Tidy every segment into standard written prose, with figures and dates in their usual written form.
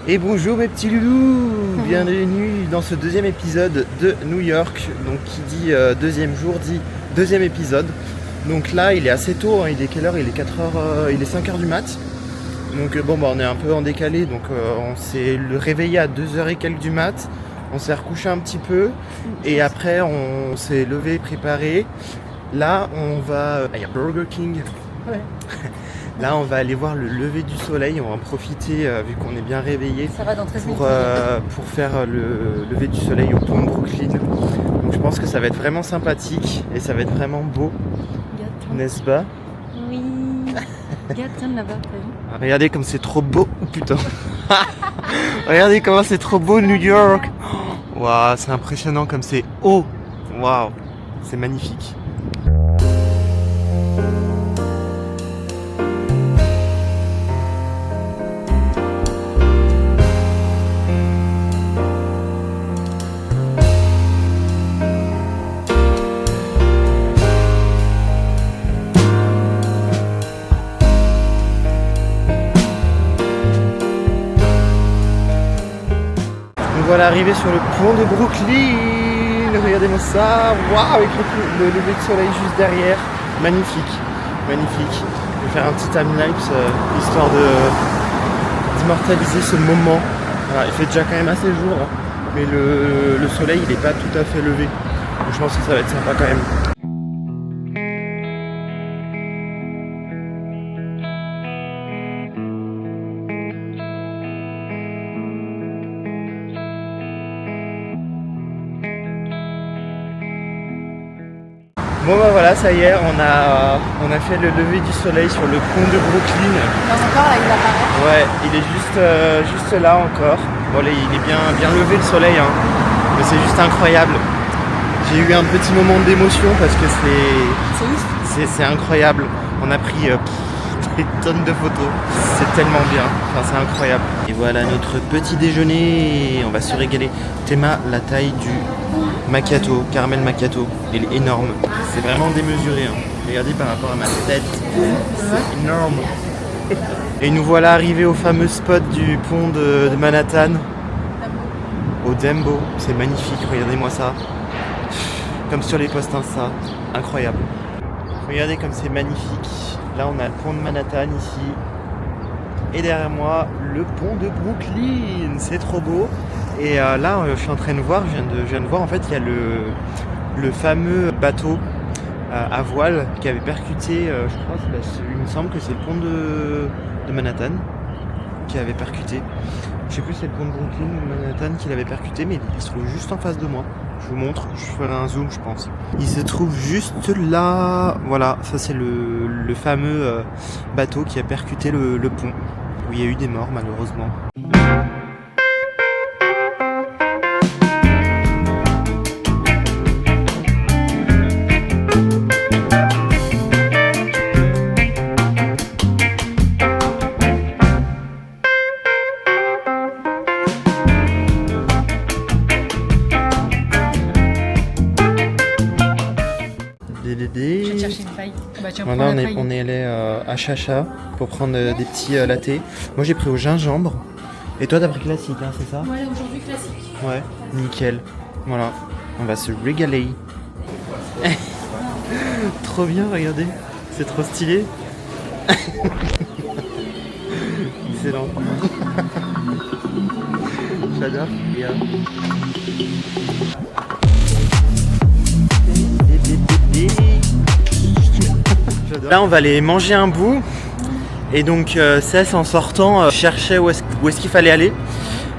Et bonjour mes petits loulous, bienvenue dans ce deuxième épisode de New York. Donc qui dit deuxième jour dit deuxième épisode. Donc là il est assez tôt, hein. Il est quelle heure? Il est 4h, il est 5h du mat. Donc on est un peu en décalé, donc on s'est réveillé à 2h et quelques du mat. On s'est recouché un petit peu et après on s'est levé, préparé. Là on va... il y a Burger King. Ouais. Là, on va aller voir le lever du soleil. On va en profiter, vu qu'on est bien réveillé, Ça va dans 13 minutes. pour faire le lever du soleil au pont de Brooklyn. Donc, je pense que ça va être vraiment sympathique et ça va être vraiment beau, n'est-ce pas? Oui. Regarde là-bas, t'as vu? Ah, regardez comme c'est trop beau, oh, putain. Regardez comment c'est trop beau, New York. Waouh, c'est impressionnant comme c'est haut. Waouh, c'est magnifique. Voilà, arrivé sur le pont de Brooklyn. Regardez-moi ça. Waouh, avec le lever de soleil juste derrière. Magnifique, magnifique. Je vais faire un petit timelapse histoire d'immortaliser ce moment. Voilà, il fait déjà quand même assez jour, hein, mais le soleil il n'est pas tout à fait levé. Donc je pense que ça va être sympa quand même. Bon bah voilà, ça y est, on a fait le lever du soleil sur le pont de Brooklyn. Là encore, là, il apparaît. Ouais, il est juste là encore. Bon là, il est bien levé le soleil, hein. Mais c'est juste incroyable. J'ai eu un petit moment d'émotion parce que C'est ouf. c'est incroyable. On a pris des tonnes de photos. C'est tellement bien, enfin c'est incroyable. Et voilà notre petit déjeuner, on va se régaler. Théma, la taille du macchiato, caramel macchiato, il est énorme. C'est vraiment démesuré, hein. Regardez par rapport à ma tête, c'est énorme. Et nous voilà arrivés au fameux spot du pont de Manhattan, au Dumbo. C'est magnifique, regardez-moi ça. Comme sur les posts Insta, incroyable. Regardez comme c'est magnifique. Là on a le pont de Manhattan ici. Et derrière moi, le pont de Brooklyn. C'est trop beau. Et là, je suis en train de voir, je viens de voir, en fait, il y a le fameux bateau à voile qui avait percuté, je crois, il me semble que c'est le pont de Manhattan qui avait percuté. Je sais plus si c'est le pont de Brooklyn ou Manhattan qui l'avait percuté, mais il se trouve juste en face de moi. Je vous montre, je ferai un zoom, je pense. Il se trouve juste là. Voilà, ça c'est le fameux bateau qui a percuté le pont, où il y a eu des morts malheureusement. Je vais te chercher une paille. Bah, tiens, prends Voilà, la paille. on est allé à Chacha pour prendre des petits lattés. Moi j'ai pris au gingembre. Et toi t'as pris classique, hein, c'est ça? Ouais, aujourd'hui classique. Ouais, nickel. Voilà, on va se régaler. Trop bien, regardez. C'est trop stylé. Excellent. J'adore. Là on va aller manger un bout. Et donc Cess en sortant cherchait où est-ce qu'il fallait aller.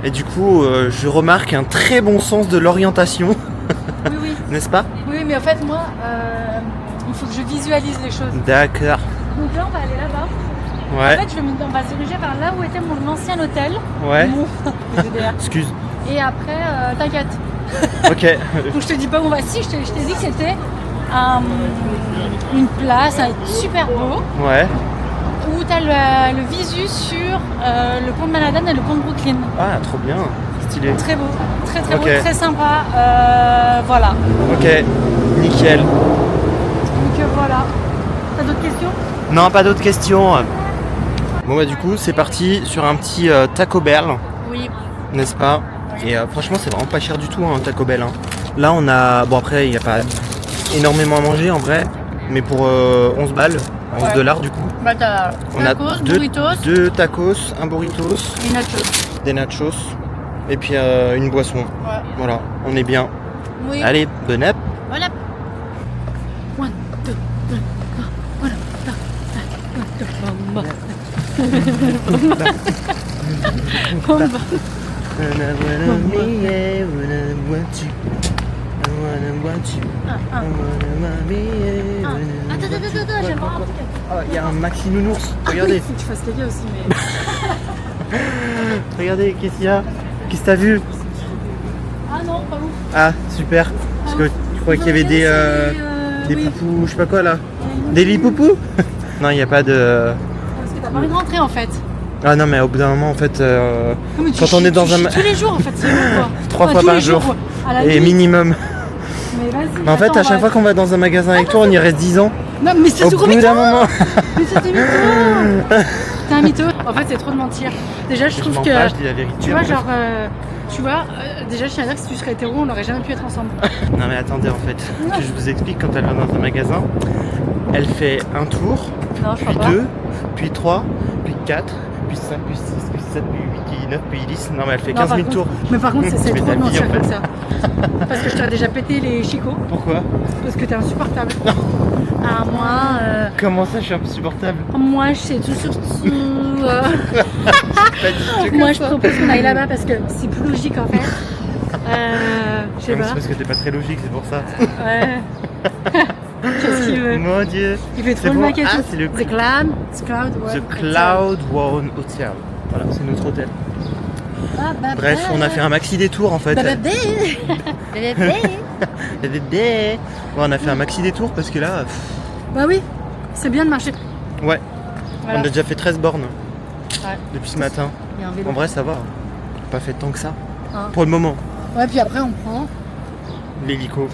Et du coup je remarque un très bon sens de l'orientation. Oui, oui. N'est-ce pas? Oui, mais en fait, moi, il faut que je visualise les choses. D'accord. Donc là, on va aller là-bas. Ouais. En fait, on va se diriger vers là où était mon ancien hôtel. Ouais. Mon DDR. Excuse. Et après, t'inquiète. Ok. Donc je te dis pas où on va. Si, je t'ai dit que c'était une place super beau. Ouais. Où t'as le visu sur le pont de Manhattan et le pont de Brooklyn. Ah, trop bien. Stylé. Très beau, très Ok. beau, très sympa. Voilà. Ok. Nickel. Donc voilà. T'as d'autres questions? Non, pas d'autres questions. Bon bah du coup c'est parti sur un petit Taco Bell. Oui. N'est-ce pas? Et franchement, c'est vraiment pas cher du tout, hein, Taco Bell. Hein. Là, on a... Bon, après, il n'y a pas énormément à manger, en vrai. Mais pour 11 balles, 11 dollars du coup. Bah t'as On a tacos, burritos, deux tacos, un burritos, et nachos. des nachos, et puis une boisson. Ouais. Voilà, on est bien. Oui. Allez, bon app. Voilà. 1, 2, 3, voilà. Bomba. Attends, j'aime pas un truc. Oh, il y a un maxi nounours, regardez. Faut que tu fasses caca aussi, mais. Regardez, qu'est-ce qu'il y a? Qu'est-ce que t'as vu? Ah non, pas ouf. Ah, super. Parce que je croyais qu'il y avait des oui. poupous, je sais pas quoi là. Des lipoupous? Non, il n'y a pas de... Parce que t'as pas envie de rentrer en fait. Ah non, mais au bout d'un moment, en fait, Non, mais tu quand on chies- est dans tu un... chies tous les jours en fait, c'est bon quoi. 3 Enfin, fois tous par les jour. jours, à la Et limite. minimum. Mais vas-y. Mais en fait, attends, à chaque fois qu'on va dans un magasin avec toi, on y reste 10 ans. Non, mais c'est Au trop bout mytho. d'un moment... Mais c'était mytho. T'es un mytho. En fait, c'est trop de mentir. Déjà, je trouve mens que. pas, je dis la vérité. Tu vois, en fait. genre. Déjà, je tiens à dire que si tu serais hétéro, on n'aurait jamais pu être ensemble. Non mais attendez, en fait, que je vous explique, quand elle va dans un magasin, elle fait un tour, Non, je puis crois pas. 2, puis 3, puis 4, puis 5, puis 6, puis 7, puis 8, puis 9, puis 10. Non mais elle fait Non, 15 par 000 contre- tours. Mais par contre, c'est Tu fais trop ta de vie, mentir en fait. comme ça. Parce que je t'aurais déjà pété les chicots. Pourquoi? Parce que t'es insupportable. Ah, Comment ça, je suis insupportable? moi, je sais tout sur tout. Pas du tout Moi, comme je ça. propose qu'on aille là-bas parce que c'est plus logique en fait. Je sais Non, mais pas. c'est parce que t'es pas très logique, c'est pour ça. Ouais. Qu'est-ce qu'il veut? Mon dieu. Il fait C'est trop le bon. mec et Ah, tout. c'est le The Cloud. The Cloud, ouais. The Cloud One Hotel. Voilà, c'est notre hôtel. Ah, bah, Bref, on a fait un maxi détour en fait. Bah, bah, bah. Bon, on a fait un maxi détour parce que là, Bah oui, c'est bien de marcher. ouais, Voilà. on a déjà fait 13 bornes Ouais. depuis ce matin. Il y a un vélo. En vrai, ça va. On a pas fait tant que ça. Hein. Pour le moment, Ouais, puis après on prend. l'hélico.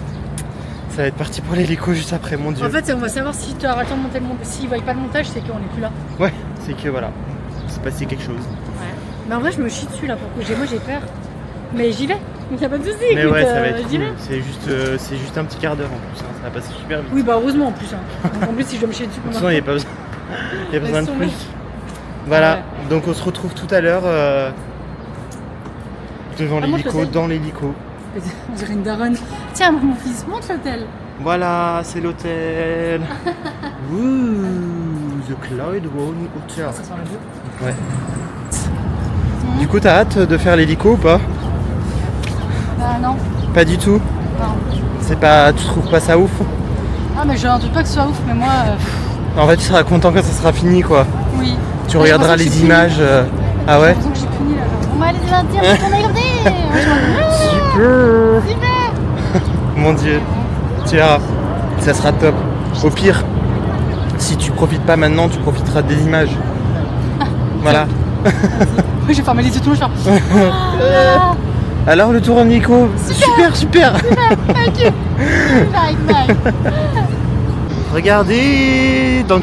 Ça va être parti pour l'hélico juste après, mon dieu. En fait, on va savoir si tu auras le temps de monter le montage. S'ils voient pas le montage, c'est qu'on est plus là. Ouais, c'est que voilà, c'est passé quelque chose. Ouais. Mais en vrai, je me chie dessus là pour que moi j'ai peur. Mais j'y vais. Donc y a pas de souci. Mais écoute, ouais, ça va être j'y cool. vais. C'est juste un petit quart d'heure en plus. Hein. Ça va passer super vite. Oui, bah heureusement en plus. Hein. Donc, en plus, si je dois me chier dessus De toute pendant. façon, il n'y a pas besoin, il y a besoin de Laisse plus. tomber. Voilà, Ouais. donc on se retrouve tout à l'heure devant Ah, monte l'hélico, l'hôtel. dans l'hélico. On dirait une daronne. Tiens, mon fils, monte l'hôtel. Voilà, c'est l'hôtel. Ouh, The Cloud One Hotel. Ça sent le goût. Ouais. Du coup, t'as hâte de faire l'hélico ou pas? Bah non. Pas du tout. Non. C'est pas, tu trouves pas ça ouf? Ah, mais je ne doute pas que ce soit ouf, mais moi, En fait, tu seras content quand ça sera fini, quoi. oui. Tu Ouais, regarderas j'ai les l'impression que images. Ah ouais. J'ai l'impression que j'ai fini là. Genre, on va aller dans un tir, on a regardé. Moi, je m'en dis, Super. Mon dieu, tu verras, ça sera top. Au pire, si tu profites pas maintenant, tu profiteras des images. Voilà. oui, j'ai fermé les yeux tout le temps. Je fais, ah, Alors le tour en hélico, super. thank you. Bye, bye. Regardez, dans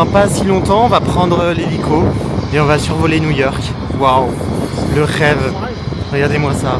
pas si longtemps, on va prendre l'hélico et on va survoler New York. Waouh, le rêve. Regardez-moi ça.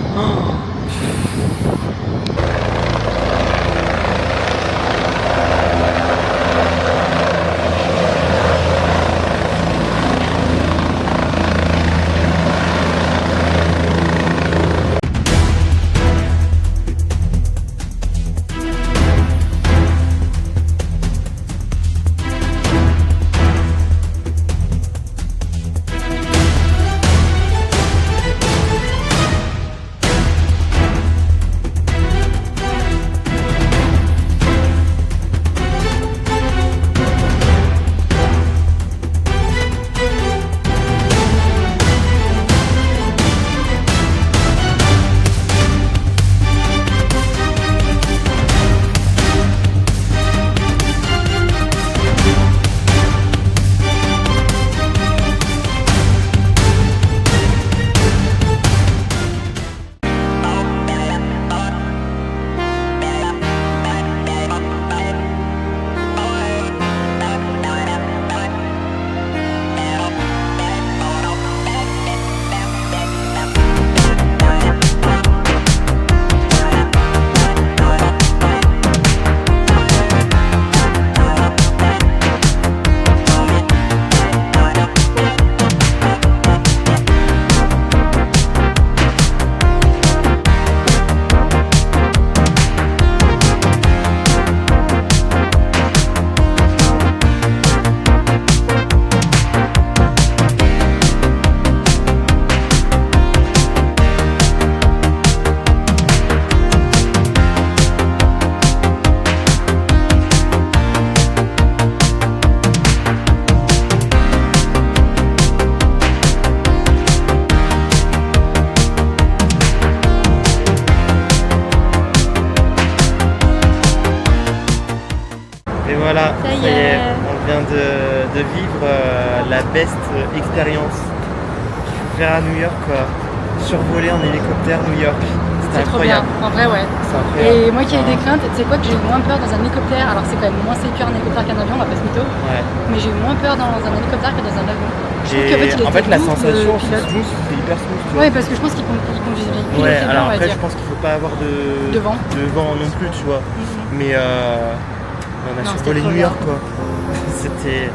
Voilà, Ça y est. on vient de vivre la best expérience qu'il faut faire à New York, quoi. Survoler en hélicoptère New York. C'était C'est trop bien, incroyable. en vrai ouais. C'est incroyable. Et moi qui ai des craintes, tu sais quoi que j'ai eu moins peur dans un hélicoptère, alors c'est quand même moins sécure un hélicoptère qu'un avion, on va pas se mytho, Ouais. mais j'ai eu moins peur dans un hélicoptère que dans un avion. Je trouve Et qu'en fait, la le sensation, c'est pilote. smooth, c'est hyper smooth. Tu vois. Ouais, parce que je pense qu'il conduisent bien. Il Ouais, est très bien, alors on va après, dire. je pense qu'il faut pas avoir De vent. non plus, tu vois. Mais on a Non, survolé c'était trop New York, bien. quoi. C'était.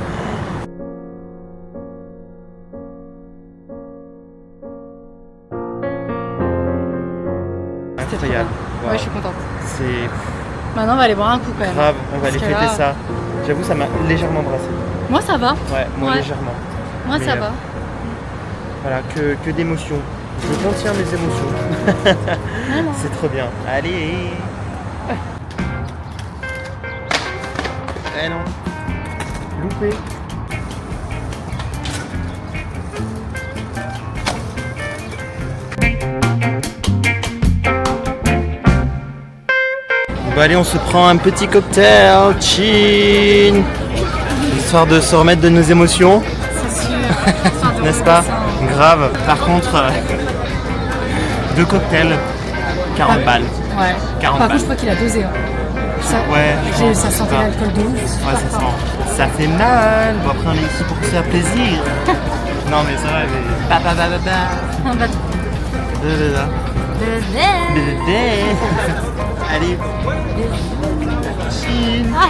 C'était trop Incroyable. bien. Wow. Ouais, je suis contente. C'est Maintenant, on va aller boire un coup quand même. grave, on va Parce aller que fêter là- ça. J'avoue, ça m'a légèrement brassé. Moi, ça va. Ouais, moi Ouais. légèrement. Moi, Mais, ça va. Voilà, que d'émotions. Je contiens mes émotions. Vraiment. C'est trop bien. Allez. Eh non. Loupé. Bon allez, on se prend un petit cocktail. Chin. Histoire de se remettre de nos émotions. C'est sûr. N'est-ce pas? Grave. Par contre, 2 cocktails, 40 balles. Ouais. 40 Par balles. contre, je crois qu'il a dosé. Hein. Ça, Ouais, je pense, ça c'est sentait ça. l'alcool de ouf. Ouais, ça sent. Ça fait mal. Bon, après, on est ici pour se faire plaisir. Non, mais ça va. Mais... Un bâton. Allez. Chin. Ah.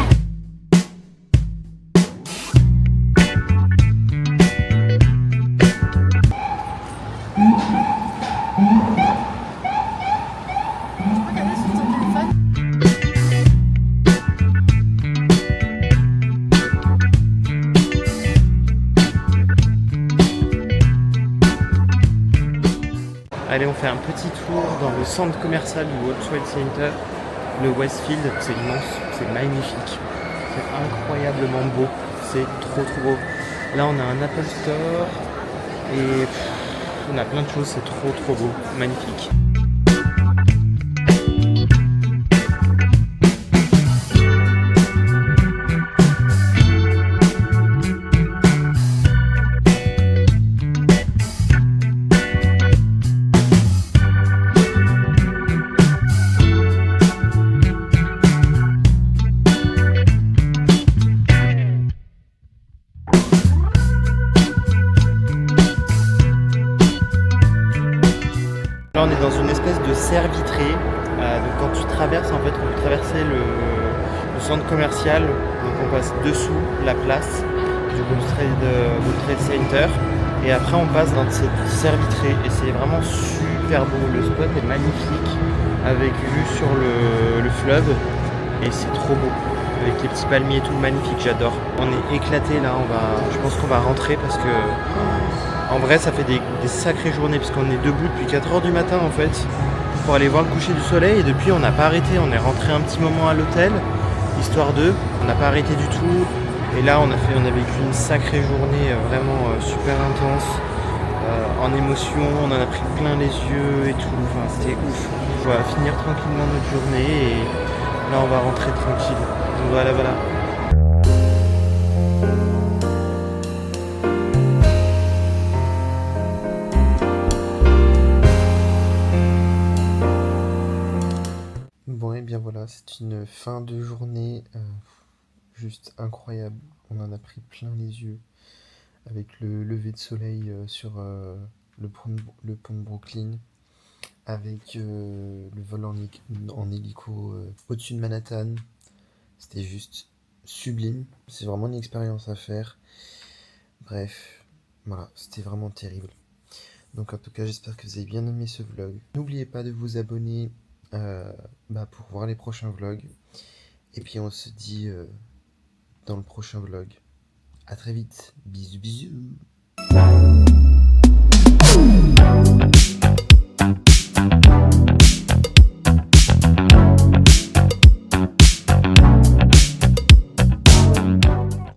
Allez, on fait un petit tour dans le centre commercial du World Trade Center, le Westfield. C'est immense, c'est magnifique, c'est incroyablement beau, c'est trop beau. Là, on a un Apple Store et on a plein de choses, c'est trop beau, magnifique. Là, on est dans une espèce de serre vitrée. Donc quand tu traverses, en fait, on peut traverser le centre commercial. Donc on passe dessous la place du World Trade Center. Et après, on passe dans cette serre vitrée. Et c'est vraiment super beau. Le spot est magnifique, avec vue sur le fleuve. Et c'est trop beau. Avec les petits palmiers et tout, magnifique, j'adore. On est éclaté là, je pense qu'on va rentrer parce que en vrai ça fait des sacrées journées puisqu'on est debout depuis 4h du matin en fait pour aller voir le coucher du soleil et depuis on n'a pas arrêté, on est rentré un petit moment à l'hôtel, histoire d'eux, on n'a pas arrêté du tout et là on a vécu une sacrée journée vraiment super intense, en émotion, on en a pris plein les yeux et tout, enfin c'était ouf. On va finir tranquillement notre journée et là on va rentrer tranquille. Donc voilà. Bon et bien voilà, c'est une fin de journée juste incroyable. On en a pris plein les yeux avec le lever de soleil sur le pont de Brooklyn, avec le vol en hélico au-dessus de Manhattan. C'était juste sublime, c'est vraiment une expérience à faire. Bref, voilà, c'était vraiment terrible. Donc en tout cas, j'espère que vous avez bien aimé ce vlog. N'oubliez pas de vous abonner pour voir les prochains vlogs. Et puis on se dit dans le prochain vlog. À très vite, bisous.